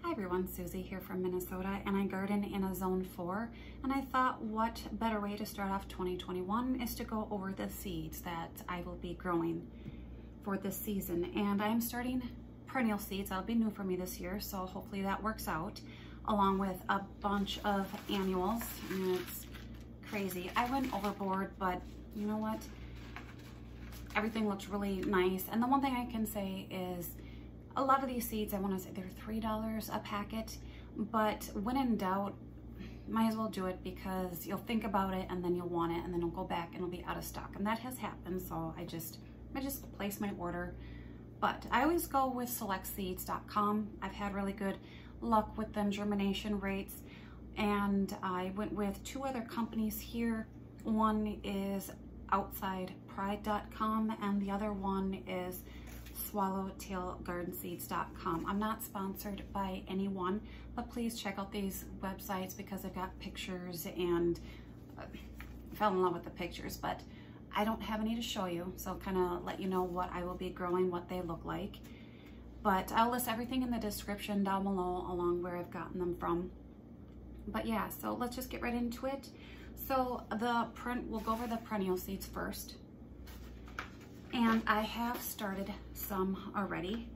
Hi everyone, Susie here from Minnesota, and I garden in a zone 4, and I thought what better way to start off 2021 is to go over the seeds that I will be growing for this season. And I'm starting perennial seeds. That'll be new for me this year, so hopefully that works out, along with a bunch of annuals. And it's crazy. I went overboard, but you know what? Everything looks really nice. And the one thing I can say is a lot of these seeds, I want to say they're $3 a packet, but when in doubt, might as well do it, because you'll think about it and then you'll want it and then you'll go back and it'll be out of stock. And that has happened, so I just place my order. But I always go with selectseeds.com. I've had really good luck with them, germination rates, and I went with 2 other companies here. One is outsidepride.com and the other one is swallowtailgardenseeds.com. I'm not sponsored by anyone, but please check out these websites because they've got pictures, and I fell in love with the pictures, but I don't have any to show you, so kind of let you know what I will be growing, what they look like. But I'll list everything in the description down below along where I've gotten them from. But yeah, so let's just get right into it. So we'll go over the perennial seeds first. And I have started some already.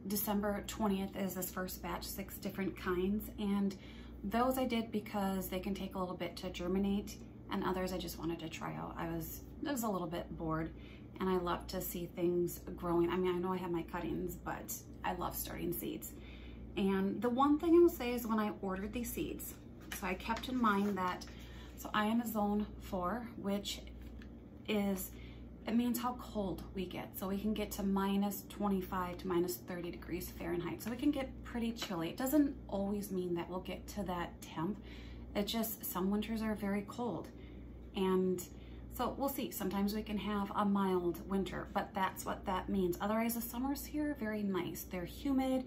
December 20th is this first batch, 6 different kinds. And those I did because they can take a little bit to germinate, and others I just wanted to try out. I was a little bit bored, and I love to see things growing. I mean, I know I have my cuttings, but I love starting seeds. And the one thing I will say is when I ordered these seeds, so I kept in mind that, so I am a zone 4, which is, it means how cold we get. So we can get to -25 to -30 degrees Fahrenheit. So we can get pretty chilly. It doesn't always mean that we'll get to that temp. It just, some winters are very cold. And so we'll see. Sometimes we can have a mild winter, but that's what that means. Otherwise, the summers here are very nice. They're humid.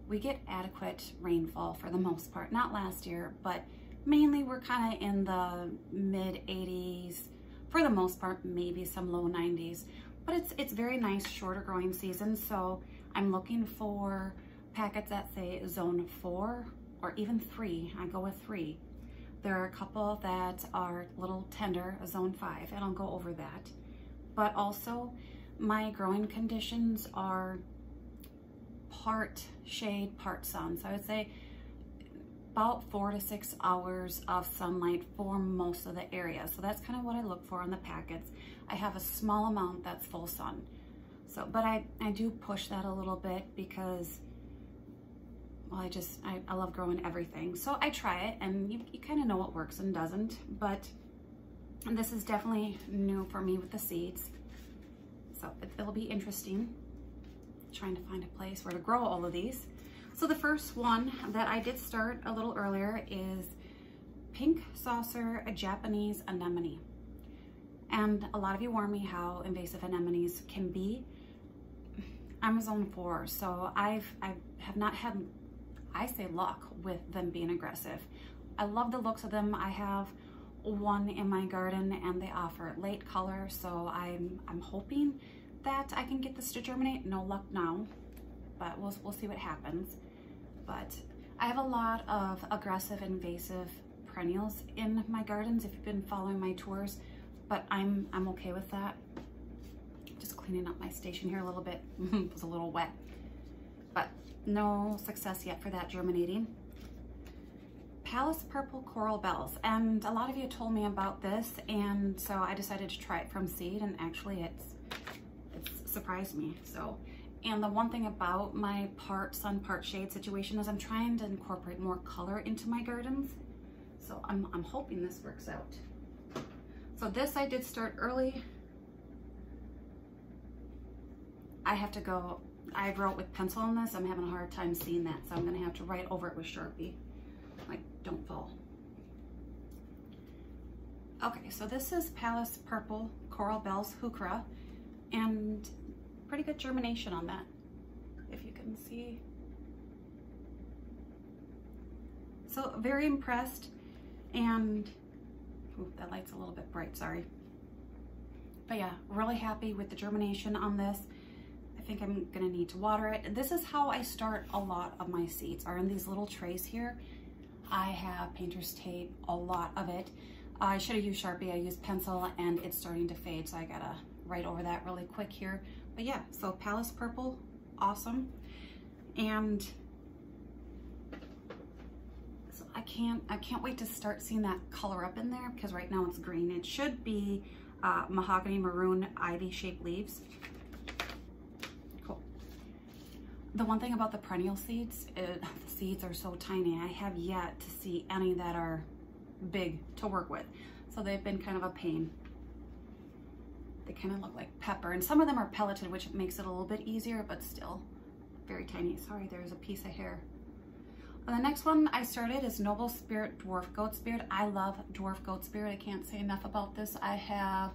We get adequate rainfall for the most part. Not last year, but mainly we're kind of in the mid 80s. For the most part, maybe some low 90s, but it's very nice, shorter growing season. So I'm looking for packets that say zone 4 or even 3. I go with 3. There are a couple that are a little tender, a zone 5, and I'll go over that. But also my growing conditions are part shade, part sun. So I would say about 4 to 6 hours of sunlight for most of the area. So that's kind of what I look for in the packets. I have a small amount that's full sun. So, but I do push that a little bit because, well, I love growing everything. So I try it, and you kind of know what works and doesn't, but this is definitely new for me with the seeds. So it'll be interesting trying to find a place where to grow all of these. So the first one that I did start a little earlier is Pink Saucer, a Japanese anemone. And a lot of you warn me how invasive anemones can be. I'm a zone 4, so I have not had, I say, luck with them being aggressive. I love the looks of them. I have one in my garden and they offer late color, so I'm hoping that I can get this to germinate. No luck now, but we'll see what happens. But I have a lot of aggressive invasive perennials in my gardens if you've been following my tours, but I'm okay with that. Just cleaning up my station here a little bit. It was a little wet, but no success yet for that germinating. Palace Purple Coral Bells, and a lot of you told me about this, and so I decided to try it from seed, and actually it's surprised me. So, and the one thing about my part sun, part shade situation is I'm trying to incorporate more color into my gardens. So I'm hoping this works out. So this I did start early. I have to go, I wrote with pencil on this. I'm having a hard time seeing that, so I'm gonna have to write over it with Sharpie. Like, don't fall. Okay, so this is Palace Purple Coral Bells Heuchera, and pretty good germination on that, if you can see. So very impressed, and ooh, that light's a little bit bright, sorry. But yeah, really happy with the germination on this. I think I'm gonna need to water it. This is how I start a lot of my seeds, are in these little trays here. I have painter's tape, a lot of it. I should have used Sharpie, I used pencil, and it's starting to fade, so I gotta write over that really quick here. But yeah, so Palace Purple, awesome. And so I can't wait to start seeing that color up in there, because right now it's green. It should be mahogany maroon ivy-shaped leaves. Cool. The one thing about the perennial seeds, the seeds are so tiny. I have yet to see any that are big to work with. So they've been kind of a pain. They kind of look like pepper, and some of them are pelleted, which makes it a little bit easier, but still very tiny. Sorry, there's a piece of hair. The next one I started is Noble Spirit Dwarf Goat's Beard. I love Dwarf Goat's Beard. I can't say enough about this. I have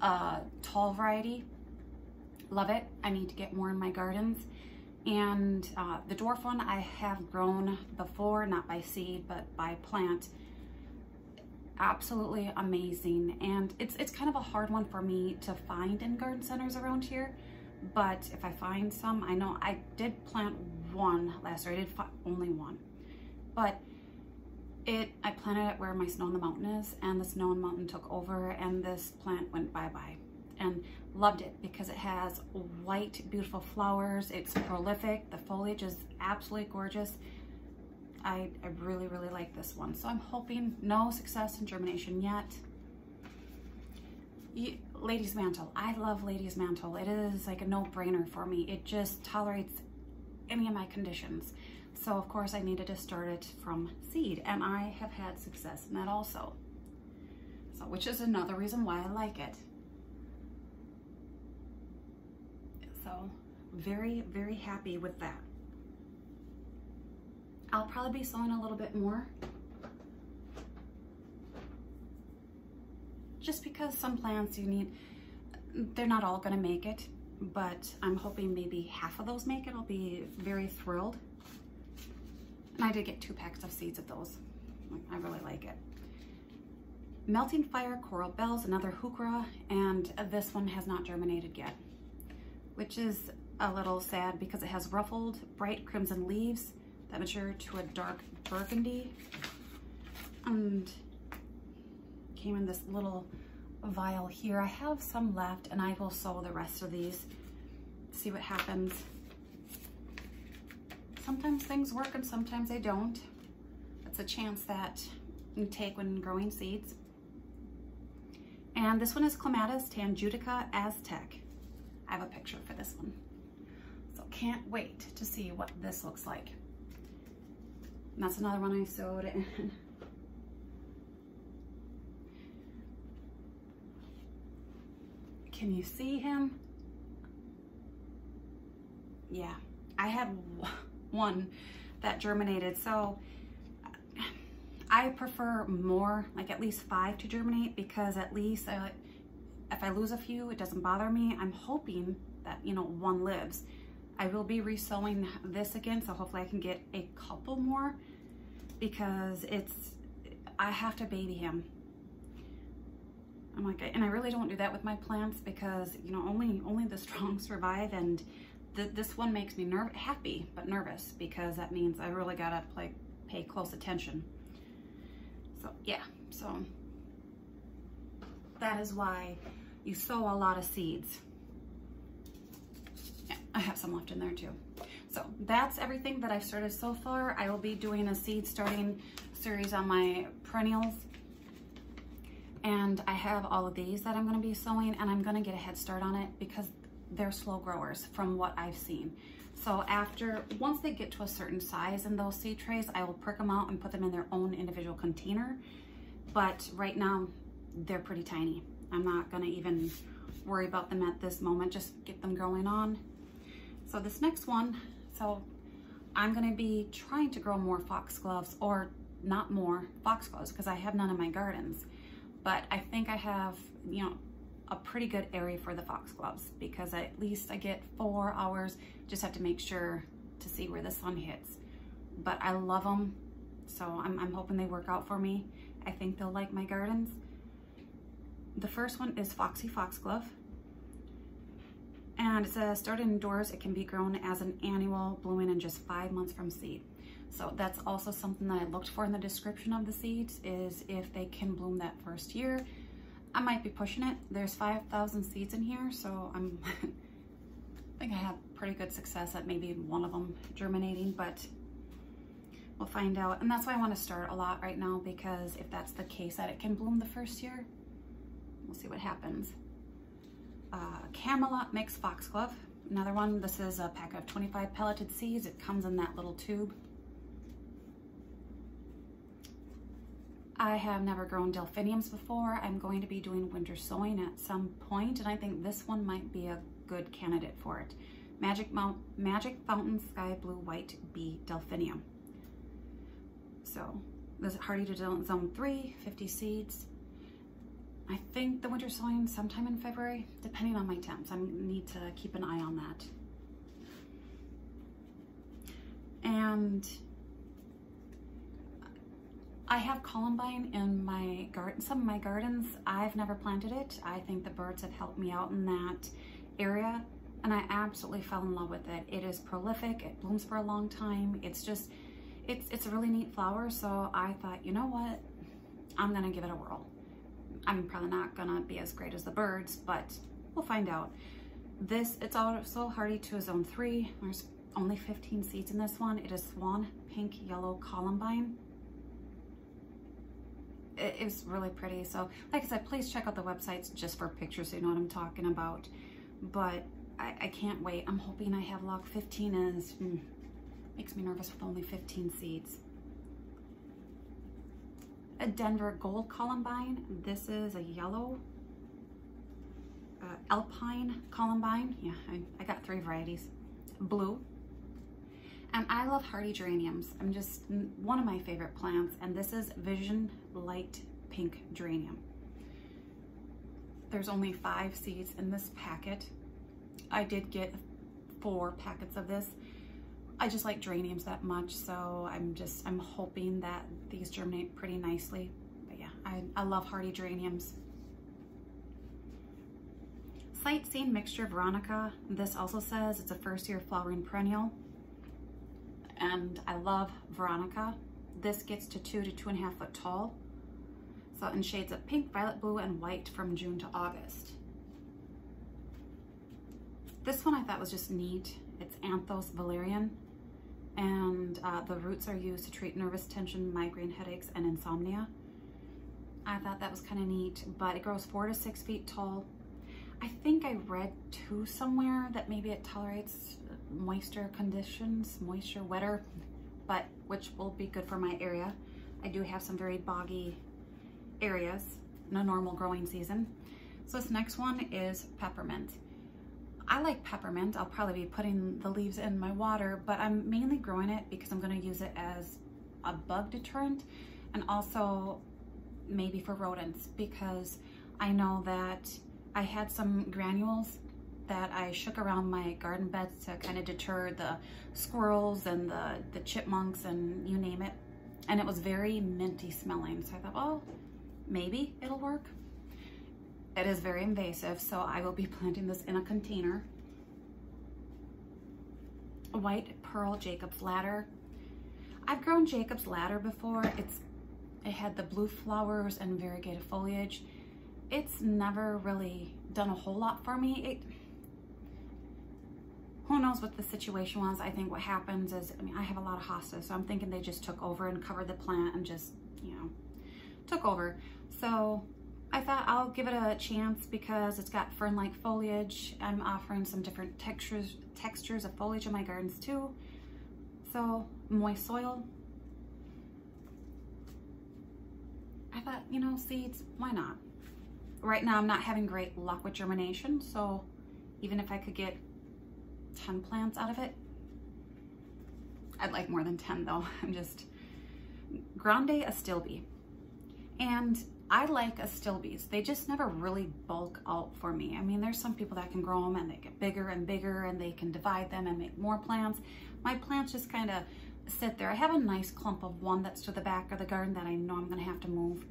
a tall variety. Love it. I need to get more in my gardens. And the dwarf one I have grown before, not by seed, but by plant. Absolutely amazing. And it's kind of a hard one for me to find in garden centers around here. But if I find some, I know I did plant one last year. I did only one, but I planted it where my snow in the mountain is, and the snow in the mountain took over, and this plant went bye-bye. And loved it because it has white, beautiful flowers. It's prolific. The foliage is absolutely gorgeous. I really, really like this one. So I'm hoping, no success in germination yet. Lady's Mantle. I love Lady's Mantle. It is like a no-brainer for me. It just tolerates any of my conditions. So of course I needed to start it from seed, and I have had success in that also. So, which is another reason why I like it. So very, very happy with that. I'll probably be sowing a little bit more, just because some plants they're not all gonna make it, but I'm hoping maybe half of those make it. I'll be very thrilled. And I did get 2 packs of seeds of those. I really like it. Melting Fire Coral Bells, another heuchera, and this one has not germinated yet, which is a little sad because it has ruffled bright crimson leaves that mature to a dark burgundy, and came in this little vial here. I have some left, and I will sow the rest of these, see what happens. Sometimes things work and sometimes they don't. It's a chance that you take when growing seeds. And this one is Clematis Tanjutica Aztec. I have a picture for this one, so can't wait to see what this looks like. And that's another one I sowed in. Can you see him? Yeah, I had one that germinated. So I prefer more, like at least 5 to germinate, because at least if I lose a few, it doesn't bother me. I'm hoping that, you know, one lives. I will be resowing this again, so hopefully I can get a couple more, because I have to baby him. I'm like, and I really don't do that with my plants, because, you know, only the strong survive, and this one makes me happy but nervous, because that means I really gotta pay close attention. So yeah, so that is why you sow a lot of seeds. Yeah, I have some left in there too. So that's everything that I've started so far. I will be doing a seed starting series on my perennials. And I have all of these that I'm gonna be sowing, and I'm gonna get a head start on it because they're slow growers from what I've seen. So once they get to a certain size in those seed trays, I will prick them out and put them in their own individual container. But right now, they're pretty tiny. I'm not gonna even worry about them at this moment, just get them growing on. So this next one, so I'm gonna be trying to grow more foxgloves, or not more foxgloves, because I have none in my gardens. But I think I have, you know, a pretty good area for the foxgloves, because at least I get 4 hours. Just have to make sure to see where the sun hits. But I love them, so I'm hoping they work out for me. I think they'll like my gardens. The first one is Foxy Foxglove. And it says stored indoors, it can be grown as an annual, blooming in just 5 months from seed. So that's also something that I looked for in the description of the seeds, is if they can bloom that first year. I might be pushing it. There's 5,000 seeds in here, so I think I have pretty good success at maybe one of them germinating, but we'll find out. And that's why I want to start a lot right now, because if that's the case that it can bloom the first year, we'll see what happens. Camelot mixed Foxglove, another one. This is a pack of 25 pelleted seeds. It comes in that little tube. I have never grown Delphiniums before. I'm going to be doing winter sowing at some point, and I think this one might be a good candidate for it. Magic Fountain Sky Blue White Bee Delphinium. So this is hardy to zone 3, 50 seeds. I think the winter sowing sometime in February, depending on my temps. I need to keep an eye on that. And I have Columbine in my garden, some of my gardens. I've never planted it. I think the birds have helped me out in that area, and I absolutely fell in love with it. It is prolific, it blooms for a long time. It's just, it's a really neat flower, so I thought, you know what, I'm gonna give it a whirl. I'm probably not gonna be as great as the birds, but we'll find out. It's also hardy to a zone 3. There's only 15 seeds in this one. It is Swan Pink Yellow Columbine. It is really pretty. So like I said, please check out the websites just for pictures so you know what I'm talking about. But I can't wait. I'm hoping I have luck. 15 is, makes me nervous with only 15 seeds. A Denver Gold Columbine. This is a yellow. Alpine Columbine. Yeah, I got 3 varieties. Blue. And I love hardy geraniums. I'm just one of my favorite plants, and this is Vision Light Pink Geranium. There's only 5 seeds in this packet. I did get 4 packets of this. I just like geraniums that much, so I'm hoping that these germinate pretty nicely. But yeah, I love hardy geraniums. Sightseeing mixture Veronica. This also says it's a first year flowering perennial. And I love Veronica. This gets to 2 to 2.5 foot tall. So in shades of pink, violet, blue, and white from June to August. This one I thought was just neat. It's Anthos Valerian. And the roots are used to treat nervous tension, migraine headaches, and insomnia. I thought that was kind of neat, but it grows 4 to 6 feet tall. I think I read too somewhere that maybe it tolerates moisture conditions, moisture wetter, but which will be good for my area. I do have some very boggy areas in a normal growing season. So this next one is Peppermint. I like peppermint. I'll probably be putting the leaves in my water, but I'm mainly growing it because I'm going to use it as a bug deterrent, and also maybe for rodents, because I know that I had some granules that I shook around my garden beds to kind of deter the squirrels and the chipmunks and you name it. And it was very minty smelling. So I thought, well, maybe it'll work. It is very invasive, so I will be planting this in a container. White Pearl Jacob's Ladder. I've grown Jacob's Ladder before. It had the blue flowers and variegated foliage. It's never really done a whole lot for me. Who knows what the situation was. I think what happens is, I mean, I have a lot of hostas, so I'm thinking they just took over and covered the plant and just, you know, took over. So I thought I'll give it a chance because it's got fern-like foliage. I'm offering some different textures of foliage in my gardens too. So moist soil. I thought, you know, seeds, why not? Right now I'm not having great luck with germination, so even if I could get 10 plants out of it, I'd like more than 10 though. I'm just Grande Astilbe. And I like Astilbes. They just never really bulk out for me. I mean, there's some people that can grow them and they get bigger and bigger and they can divide them and make more plants. My plants just kind of sit there. I have a nice clump of one that's to the back of the garden that I know I'm gonna have to move.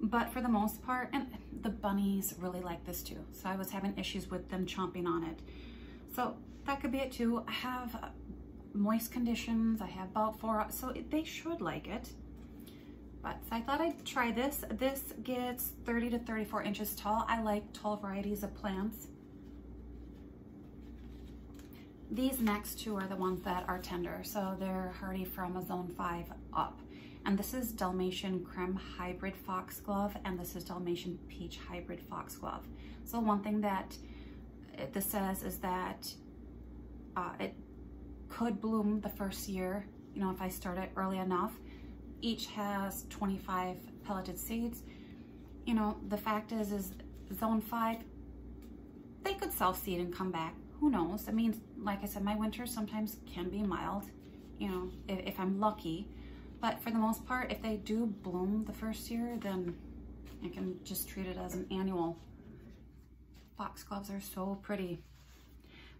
But for the most part, and the bunnies really like this too. So I was having issues with them chomping on it. So that could be it too. I have moist conditions. I have about 4, so they should like it. But so I thought I'd try this. This gets 30 to 34 inches tall. I like tall varieties of plants. These next two are the ones that are tender, so they're hardy from a zone 5 up. And this is Dalmatian Creme hybrid Foxglove, and this is Dalmatian Peach hybrid Foxglove. So one thing that this says is that it could bloom the first year, you know, if I start it early enough. Each has 25 pelleted seeds. You know, the fact is zone 5, they could self-seed and come back. Who knows? I mean, like I said, my winters sometimes can be mild, you know, if I'm lucky. But for the most part, if they do bloom the first year, then I can just treat it as an annual. Foxgloves are so pretty.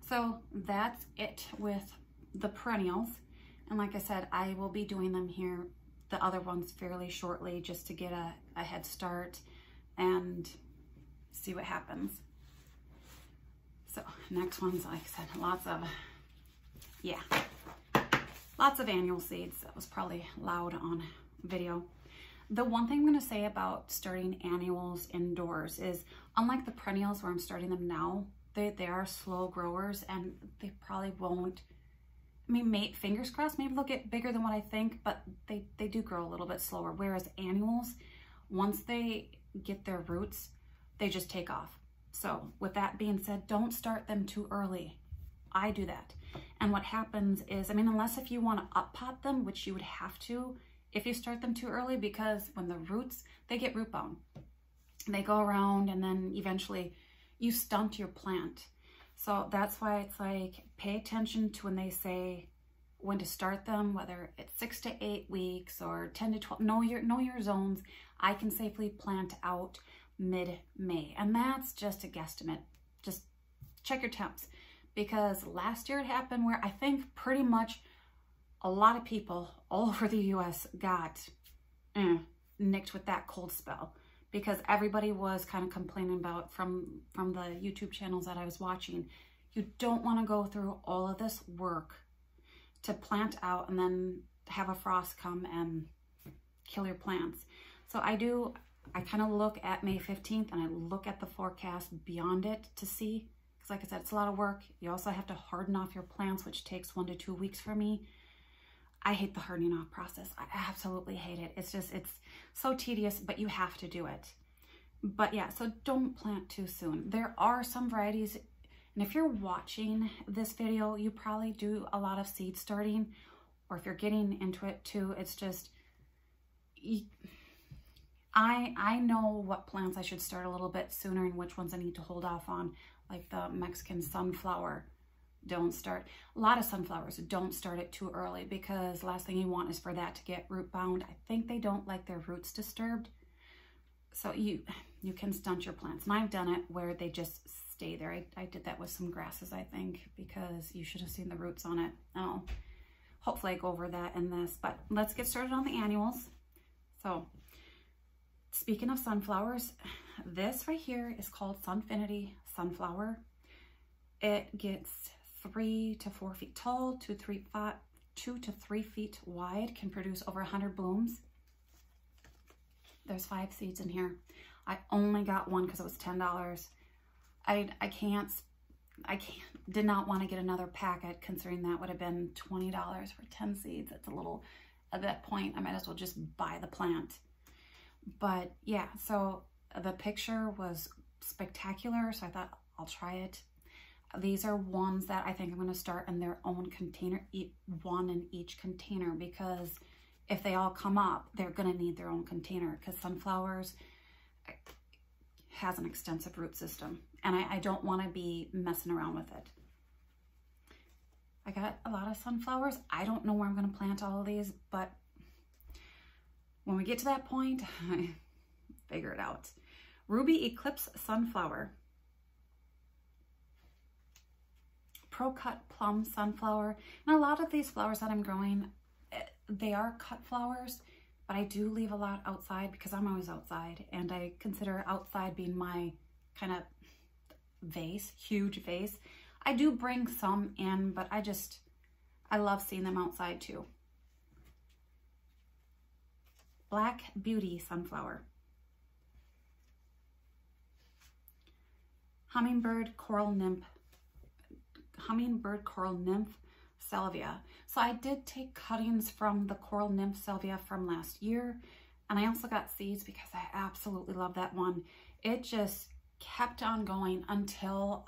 So that's it with the perennials. And like I said, I will be doing them here, the other ones, fairly shortly, just to get a head start and see what happens. So next one's, like I said, lots of annual seeds. That was probably loud on video. The one thing I'm going to say about starting annuals indoors is, unlike the perennials where I'm starting them now, they are slow growers and they probably won't, I mean, fingers crossed, maybe they'll get bigger than what I think, but they do grow a little bit slower. Whereas annuals, once they get their roots, they just take off. So with that being said, don't start them too early. I do that. And what happens is, I mean, unless if you want to up pot them, which you would have to if you start them too early, because when the roots, they get root bound. They go around and then eventually you stunt your plant. So that's why it's like, pay attention to when they say when to start them, whether it's 6 to 8 weeks or 10 to 12, know your zones. I can safely plant out mid-May, and that's just a guesstimate. Just check your temps, because last year it happened where I think pretty much a lot of people all over the US got nicked with that cold spell, because everybody was kind of complaining about from the YouTube channels that I was watching. You don't want to go through all of this work to plant out and then have a frost come and kill your plants. So I kind of look at May 15th and I look at the forecast beyond it to see, because like I said, it's a lot of work. You also have to harden off your plants, which takes 1 to 2 weeks for me. I hate the hardening off process. I absolutely hate it. It's so tedious, but you have to do it. But yeah, so don't plant too soon. There are some varieties, and if you're watching this video, you probably do a lot of seed starting, or if you're getting into it too, it's just, I know what plants I should start a little bit sooner and which ones I need to hold off on, like the Mexican sunflower. Don't start, a lot of sunflowers, don't start it too early, because last thing you want is for that to get root bound. I think they don't like their roots disturbed. So you can stunt your plants. And I've done it where they just stay there. I did that with some grasses, I think, because you should have seen the roots on it. Oh, hopefully I go over that in this, but let's get started on the annuals. So speaking of sunflowers, this right here is called Sunfinity Sunflower. It gets 3 to 4 feet tall, 2 to 3 feet wide, can produce over 100 blooms. There's 5 seeds in here. I only got one because it was $10. I did not want to get another packet, considering that would have been $20 for 10 seeds. It's a little, at that point, I might as well just buy the plant. But yeah, so the picture was spectacular, so I thought I'll try it. These are ones that I think I'm going to start in their own container, one in each container, because if they all come up, they're going to need their own container, because sunflowers has an extensive root system, and I don't want to be messing around with it. I got a lot of sunflowers. I don't know where I'm going to plant all of these, but when we get to that point, I figure it out. Ruby Eclipse Sunflower. Pro Cut Plum Sunflower. And a lot of these flowers that I'm growing, they are cut flowers, but I do leave a lot outside because I'm always outside, and I consider outside being my kind of vase, huge vase. I do bring some in, but I love seeing them outside too. Black Beauty Sunflower. Hummingbird Coral Nymph Salvia. So I did take cuttings from the Coral Nymph Salvia from last year, and I also got seeds because I absolutely love that one. It just kept on going until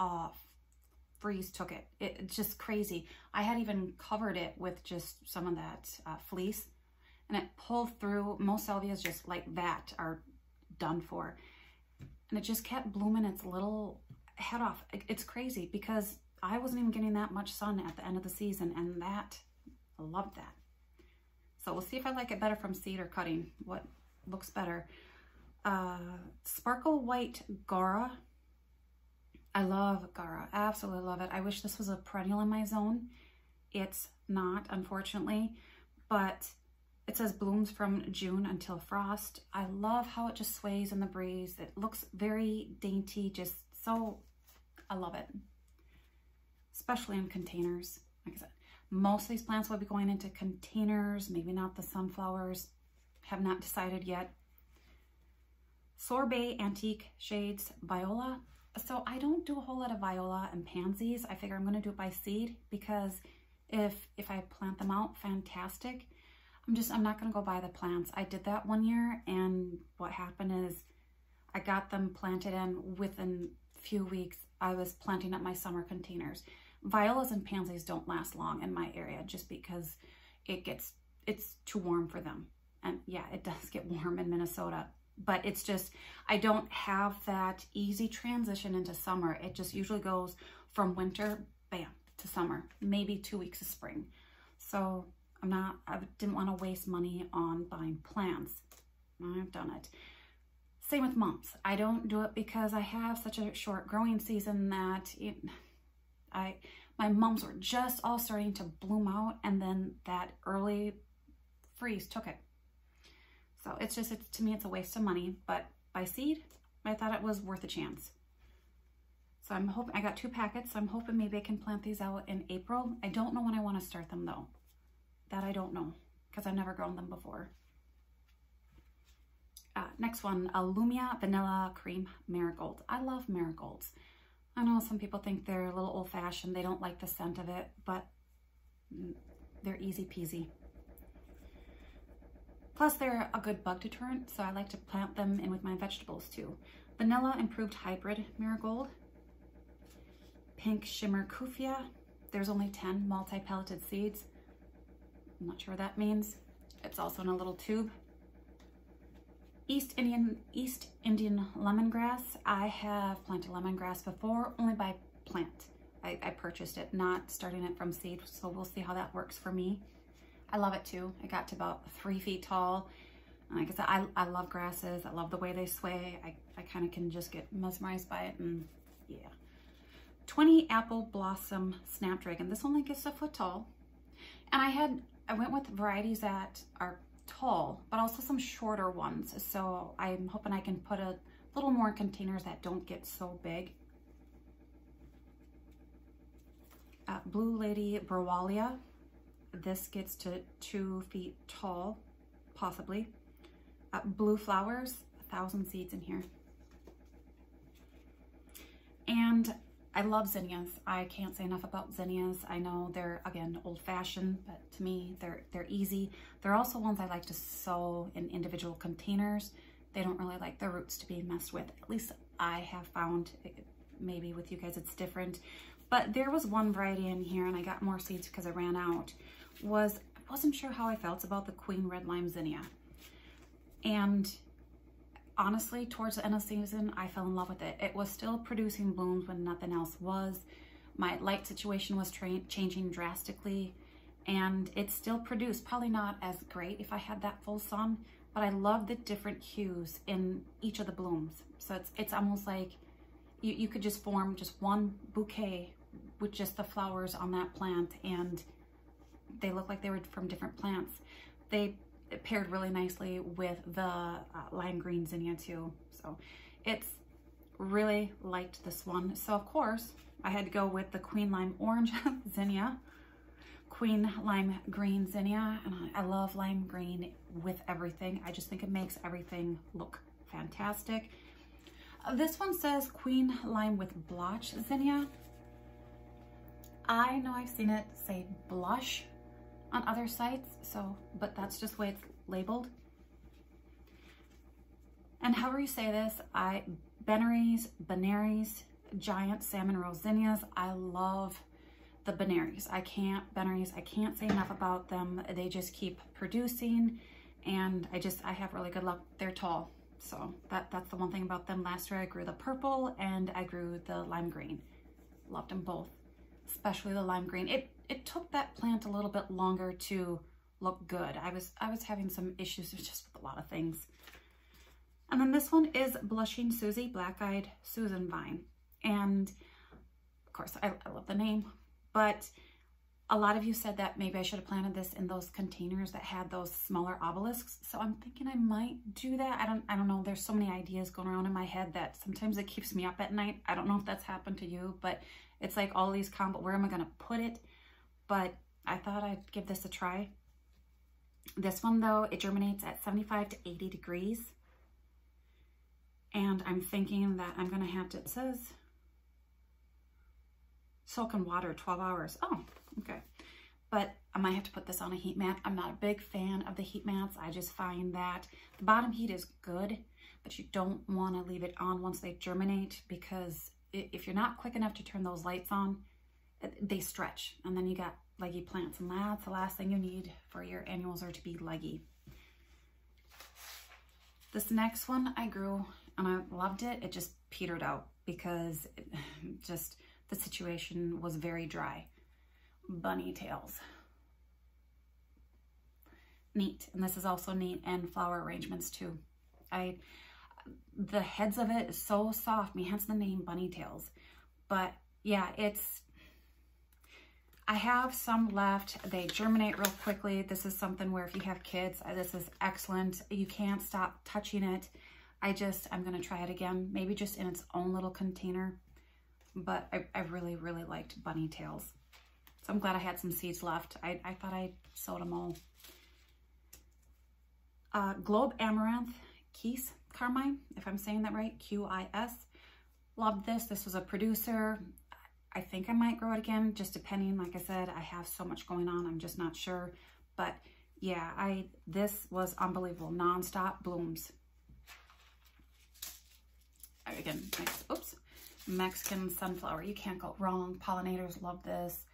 freeze took it. It's just crazy. I had even covered it with just some of that fleece, and it pulled through. Most salvias just like that are done for, and it just kept blooming its little head off. It's crazy because I wasn't even getting that much sun at the end of the season, and I loved that. So we'll see if I like it better from seed or cutting. What looks better? Sparkle White Gara. I love Gara, absolutely love it. I wish this was a perennial in my zone. It's not, unfortunately, but it says blooms from June until frost. I love how it just sways in the breeze. It looks very dainty, just so, I love it. Especially in containers. Like I said, most of these plants will be going into containers, maybe not the sunflowers. Have not decided yet. Sorbet Antique Shades Viola. So I don't do a whole lot of viola and pansies. I figure I'm going to do it by seed because if I plant them out, fantastic. I'm not going to go buy the plants. I did that one year, and what happened is I got them planted in within a few weeks. I was planting up my summer containers. Violas and pansies don't last long in my area just because it's too warm for them. And yeah, it does get warm in Minnesota, but it's just, I don't have that easy transition into summer. It just usually goes from winter, bam, to summer, maybe 2 weeks of spring. So I didn't want to waste money on buying plants. I've done it. Same with mums. I don't do it because I have such a short growing season that my mums were just all starting to bloom out, and then that early freeze took it. So to me, it's a waste of money, but by seed, I thought it was worth a chance. So I'm hoping, I got 2 packets, so I'm hoping maybe I can plant these out in April. I don't know when I want to start them though. That I don't know, because I've never grown them before. Next one, Lumia Vanilla Cream Marigold. I love marigolds. I know some people think they're a little old-fashioned. They don't like the scent of it, but they're easy peasy. Plus, they're a good bug deterrent, so I like to plant them in with my vegetables too. Vanilla Improved Hybrid Marigold. Pink Shimmer Kufia. There's only 10 multi-pelleted seeds. I'm not sure what that means. It's also in a little tube. East Indian lemongrass. I have planted lemongrass before, only by plant. I purchased it, not starting it from seed, so we'll see how that works for me. I love it too. It got to about 3 feet tall. And like I said, I love grasses. I love the way they sway. I kind of can just get mesmerized by it, and yeah. 20 Apple Blossom Snapdragon. This only gets a foot tall. And I went with varieties that are tall, but also some shorter ones. So I'm hoping I can put a little more containers that don't get so big. Blue Lady Browalia. This gets to 2 feet tall, possibly. Blue Flowers, 1,000 seeds in here. And I love zinnias. I can't say enough about zinnias. I know they're, again, old-fashioned, but to me, they're easy. They're also ones I like to sow in individual containers. They don't really like their roots to be messed with. At least I have found. Maybe with you guys it's different. But there was one variety in here, and I got more seeds because I ran out. I wasn't sure how I felt about the Queen Red Lime Zinnia. And honestly, towards the end of the season, I fell in love with it. It was still producing blooms when nothing else was. My light situation was changing drastically, and it still produced. Probably not as great if I had that full sun, but I love the different hues in each of the blooms. So it's almost like you could just form just one bouquet with just the flowers on that plant, and they look like they were from different plants. It paired really nicely with the lime green zinnia too. So it's really liked this one. So of course I had to go with the Queen Lime Orange zinnia, Queen Lime Green zinnia, and I love lime green with everything. I just think it makes everything look fantastic. This one says Queen Lime with Blotch zinnia. I know I've seen it say blush on other sites, so, but that's just the way it's labeled. And however you say this, Benaries, giant salmon rose zinnias. I love the Benaries. I can't say enough about them. They just keep producing, and I have really good luck. They're tall, so that's the one thing about them. Last year I grew the purple and I grew the lime green. Loved them both, especially the lime green. It took that plant a little bit longer to look good. I was having some issues just with a lot of things. And then this one is Blushing Susie, Black-Eyed Susan Vine. And of course, I love the name, but a lot of you said that maybe I should have planted this in those containers that had those smaller obelisks. So I'm thinking I might do that. I don't know. There's so many ideas going around in my head that sometimes it keeps me up at night. I don't know if that's happened to you, but it's like all these combos, where am I going to put it? But I thought I'd give this a try. This one though, it germinates at 75 to 80 degrees. And I'm thinking that I'm going to have to, it says soak in water 12 hours. Oh, okay. But I might have to put this on a heat mat. I'm not a big fan of the heat mats. I just find that the bottom heat is good, but you don't want to leave it on once they germinate, because if you're not quick enough to turn those lights on, they stretch, and then you got leggy plants, and that's the last thing you need for your annuals, are to be leggy. This next one I grew and I loved it. It just petered out because the situation was very dry. Bunny tails. Neat. And this is also neat, and flower arrangements too. The heads of it is so soft, hence the name bunny tails. But yeah, I have some left. They germinate real quickly. This is something where if you have kids, this is excellent. You can't stop touching it. I'm going to try it again, maybe just in its own little container. But I really, really liked bunny tails. So I'm glad I had some seeds left. I thought I sowed them all. Globe Amaranth Keys Carmine, if I'm saying that right, Q-I-S. Loved this. This was a producer. I think I might grow it again, just depending. Like I said, I have so much going on, I'm just not sure. But yeah, this was unbelievable. Non-stop blooms. Again, oops, Mexican sunflower. You can't go wrong. Pollinators love this.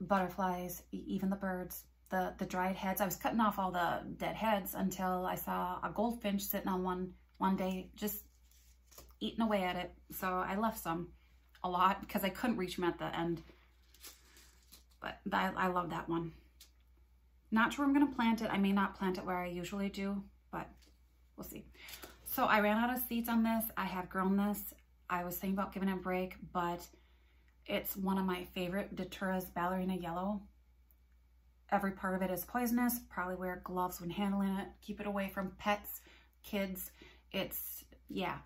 Butterflies, even the birds. The dried heads. I was cutting off all the dead heads until I saw a goldfinch sitting on one day, just eating away at it. So I left some, a lot, because I couldn't reach them at the end. But I love that one. Not sure I'm going to plant it. I may not plant it where I usually do, but we'll see. So I ran out of seeds on this. I have grown this. I was thinking about giving it a break, but it's one of my favorite Datura's Ballerina Yellow. Every part of it is poisonous. Probably wear gloves when handling it. Keep it away from pets, kids. Yeah,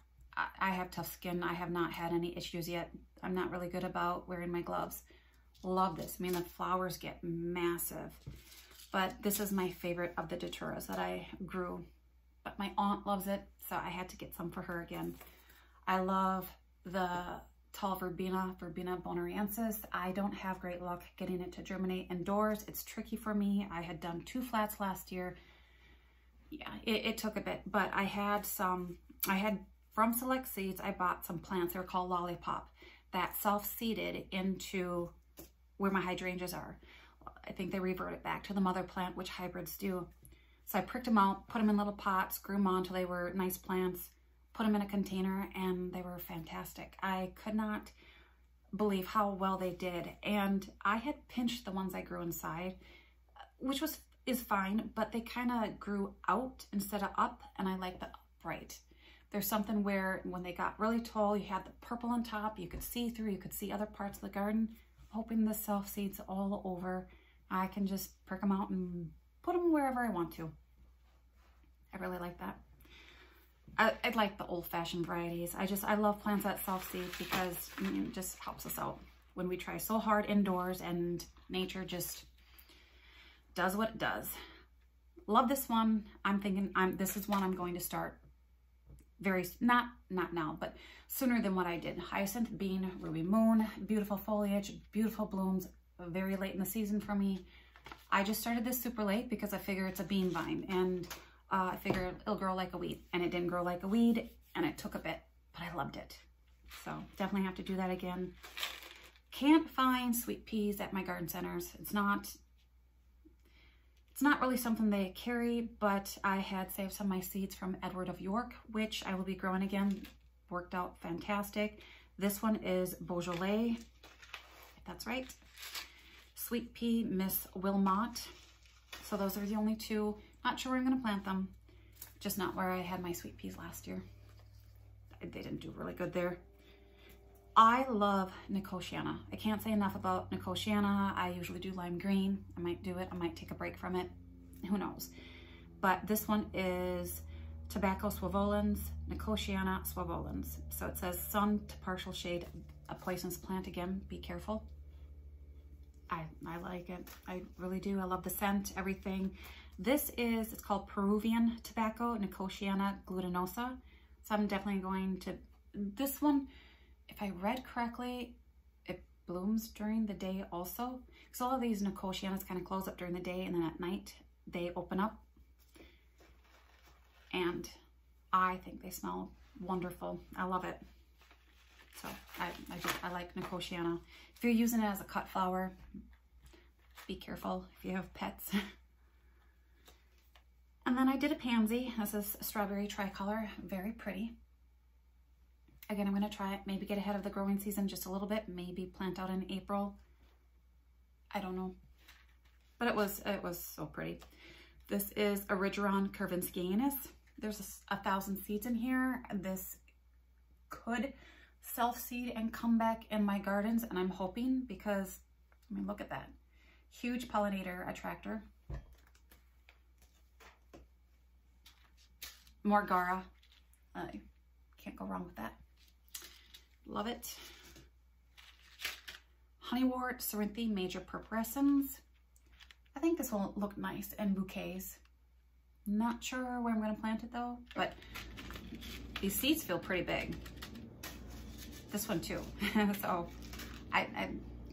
I have tough skin. I have not had any issues yet. I'm not really good about wearing my gloves. Love this. I mean, the flowers get massive. But this is my favorite of the Daturas that I grew. But my aunt loves it, so I had to get some for her again. I love the tall Verbena bonariensis. I don't have great luck getting it to germinate indoors. It's tricky for me. I had done 2 flats last year. Yeah, it took a bit, but I had from Select Seeds, I bought some plants. They're called Lollipop, that self-seeded into where my hydrangeas are. I think they reverted back to the mother plant, which hybrids do. So I pricked them out, put them in little pots, grew them on until they were nice plants, put them in a container, and they were fantastic. I could not believe how well they did. And I had pinched the ones I grew inside, which is fine, but they kind of grew out instead of up, and I like the upright. There's something where when they got really tall, you had the purple on top, you could see through, you could see other parts of the garden. Hoping this self-seeds all over, I can just prick them out and put them wherever I want to. I really like that. I like the old-fashioned varieties. I love plants that self-seed because it just helps us out when we try so hard indoors and nature just does what it does. Love this one. I'm thinking this is one I'm going to start not now, but sooner than what I did. Hyacinth Bean, Ruby Moon, beautiful foliage, beautiful blooms, very late in the season for me. I just started this super late because I figure it's a bean vine, and I figured it'll grow like a weed, and it didn't grow like a weed, and it took a bit, but I loved it. So definitely have to do that again. Can't find sweet peas at my garden centers. It's not really something they carry, but I had saved some of my seeds from Edward of York, which I will be growing again. Worked out fantastic. This one is Beaujolais, if that's right. Sweet pea, Miss Wilmot. So those are the only two. Not sure where I'm going to plant them. Just not where I had my sweet peas last year. They didn't do really good there. I love Nicotiana. I can't say enough about Nicotiana. I usually do lime green. I might do it. I might take a break from it. Who knows? But this one is Tobacco Swavolens, Nicotiana Swavolens. So it says sun to partial shade, a poisonous plant again. Be careful. I like it. I really do. I love the scent, everything. It's called Peruvian Tobacco, Nicotiana glutinosa. So I'm definitely going to, this one, if I read correctly, it blooms during the day also. Because all of these Nicotianas kind of close up during the day, and then at night they open up. And I think they smell wonderful. I love it. So I like Nicotiana. If you're using it as a cut flower, be careful if you have pets. And then I did a pansy. This is a strawberry tricolor, very pretty. Again, I'm going to try it, maybe get ahead of the growing season just a little bit, maybe plant out in April. I don't know. But it was so pretty. This is Erigeron curvinskianus. There's 1,000 seeds in here. This could self-seed and come back in my gardens, and I'm hoping, because, I mean, look at that. Huge pollinator attractor. Morgara. I can't go wrong with that. Love it. Honeywort, Cerinthe, Major Purpurescens. I think this will look nice in bouquets. Not sure where I'm going to plant it though, but these seeds feel pretty big. This one too. So I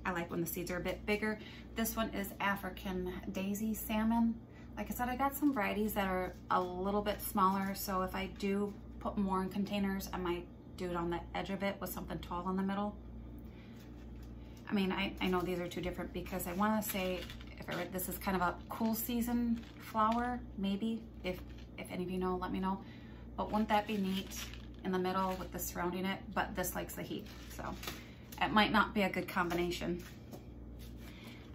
like when the seeds are a bit bigger. This one is African Daisy Salmon. Like I said, I got some varieties that are a little bit smaller, so if I do put more in containers, I might do it on the edge of it with something tall in the middle. I mean, I know these are two different because I want to say, this is kind of a cool season flower, maybe. If any of you know, let me know. But wouldn't that be neat in the middle with this surrounding it? But this likes the heat, so it might not be a good combination.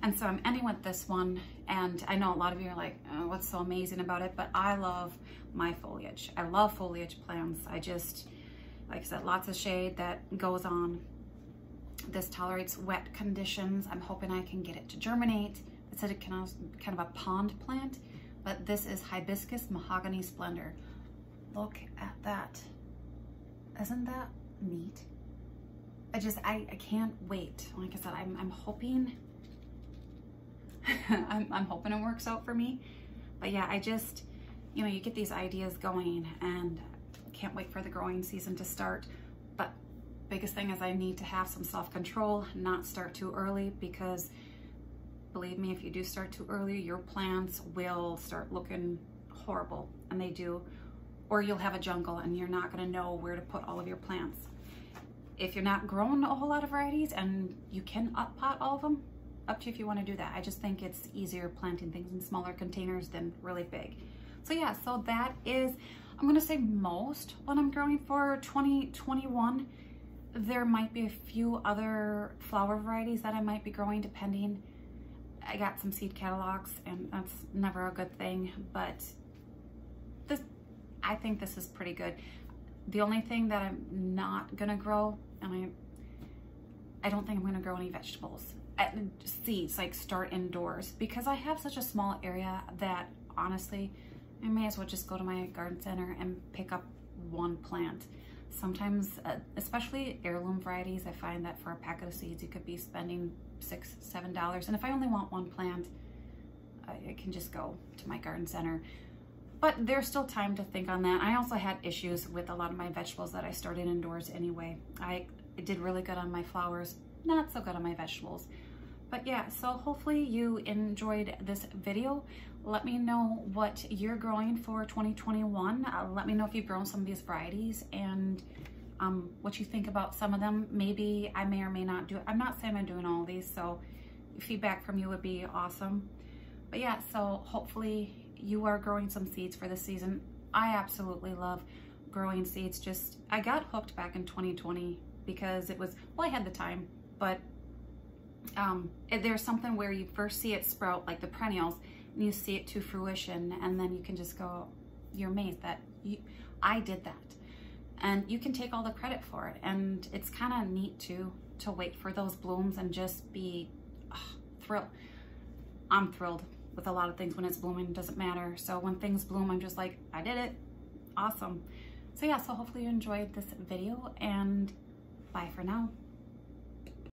And so I'm ending with this one, and I know a lot of you are like, oh, what's so amazing about it? But I love my foliage. I love foliage plants. I just, like I said, lots of shade that goes on. This tolerates wet conditions. I'm hoping I can get it to germinate. It's a kind of a pond plant, but this is Hibiscus Mahogany Splendor. Look at that. Isn't that neat? I can't wait. Like I said, I'm hoping I'm hoping it works out for me. But yeah, you know, you get these ideas going, and can't wait for the growing season to start. But biggest thing is I need to have some self-control, not start too early, because believe me, if you do start too early, your plants will start looking horrible, and they do. Or you'll have a jungle and you're not going to know where to put all of your plants. If you're not growing a whole lot of varieties and you can up pot all of them, up to you if you want to do that. I just think it's easier planting things in smaller containers than really big. So yeah, so that is, I'm going to say most what I'm growing for 2021. There might be a few other flower varieties that I might be growing depending. I got some seed catalogs, and that's never a good thing, but I think this is pretty good. The only thing that I'm not gonna grow, and I don't think I'm gonna grow any vegetables. Seeds, like start indoors, because I have such a small area that honestly, I may as well just go to my garden center and pick up one plant. Sometimes, especially heirloom varieties, I find that for a packet of seeds, you could be spending $6, $7. And if I only want one plant, I can just go to my garden center. But there's still time to think on that. I also had issues with a lot of my vegetables that I started indoors anyway. I did really good on my flowers, not so good on my vegetables. But yeah, so hopefully you enjoyed this video. Let me know what you're growing for 2021. Let me know if you've grown some of these varieties and what you think about some of them. Maybe I may or may not do it. I'm not saying I'm doing all of these, so feedback from you would be awesome. But yeah, so hopefully you are growing some seeds for this season. I absolutely love growing seeds. I got hooked back in 2020 because it was, well, I had the time, but there's something where you first see it sprout, like the perennials, and you see it to fruition, and then you can just go, you're amazed that I did that. And you can take all the credit for it. And it's kind of neat to wait for those blooms and just be thrilled. I'm thrilled with a lot of things when it's blooming, it doesn't matter. So when things bloom, I'm just like, I did it, awesome. So yeah, so hopefully you enjoyed this video, and bye for now.